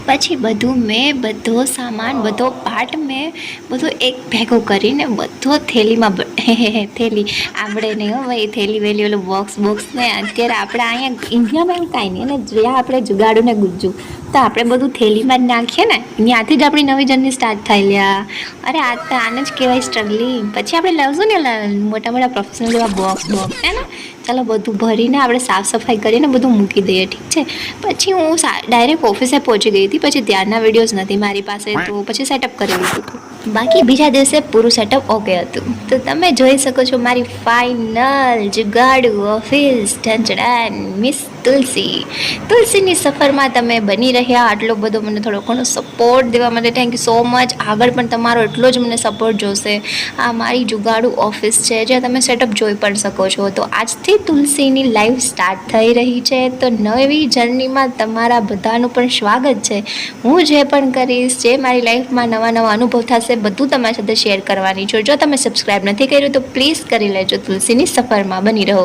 પછી બધું મેં બધો સામાન બધો પાર્ટ મેં બધું એક ભેગો કરીને બધો થેલીમાં થેલી આપણે નહીં હો ભાઈ, થેલી વેલી ઓલું બોક્સ ને અત્યારે આપણે અહીંયા ઇન્ડિયામાં એવું કાંઈ નહીં, અને જ્યાં આપણે જુગાડું ને ગુજ્જું તો આપણે બધું થેલીમાં જ નાખીએ ને, ત્યાંથી જ આપણી નવી જર્ની સ્ટાર્ટ થાય લ્યા. અરે આ તો આને જ કહેવાય સ્ટ્રગલિંગ. પછી આપણે લાવશું ને મોટા મોટા પ્રોફેશનલ એવા બોક્સ હે ને, ચાલો બધું ભરીને આપણે સાફ સફાઈ કરીને બધું મૂકી દઈએ, ઠીક છે. પછી હું ડાયરેક્ટ ઓફિસે પહોંચી ગઈ હતી. પછી ત્યારના વિડીયોઝ નથી મારી પાસે, તો પછી સેટઅપ કરી લીધું હતું. બાકી બીજા દિવસે પૂરું સેટઅપ ઓકે હતું. તો તમે જોઈ શકો છો મારી ફાઇનલ જુગાડુ ઓફિસ ઢંચડાન મિસ તુલસીની સફરમાં તમે બની રહ્યા. આટલો બધો મને થોડો ઘણો સપોર્ટ દેવા માટે થેન્ક યુ સો મચ. આગળ પણ તમારો એટલો જ મને સપોર્ટ જોશે. આ મારી જુગાડુ ઓફિસ છે જ્યાં તમે સેટઅપ જોઈ પણ શકો છો. તો આજથી તુલસીની લાઈફ સ્ટાર્ટ થઈ રહી છે. તો નવી જર્નીમાં તમારા બધાનું પણ સ્વાગત છે. હું જે પણ કરીશ, જે મારી લાઈફમાં નવા નવા અનુભવ થશે, બધું તમારી સાથે શેર કરવાની છું. જો તમે સબસ્ક્રાઈબ નથી કર્યું તો પ્લીઝ કરી લેજો. તુલસીની સફરમાં બની રહો.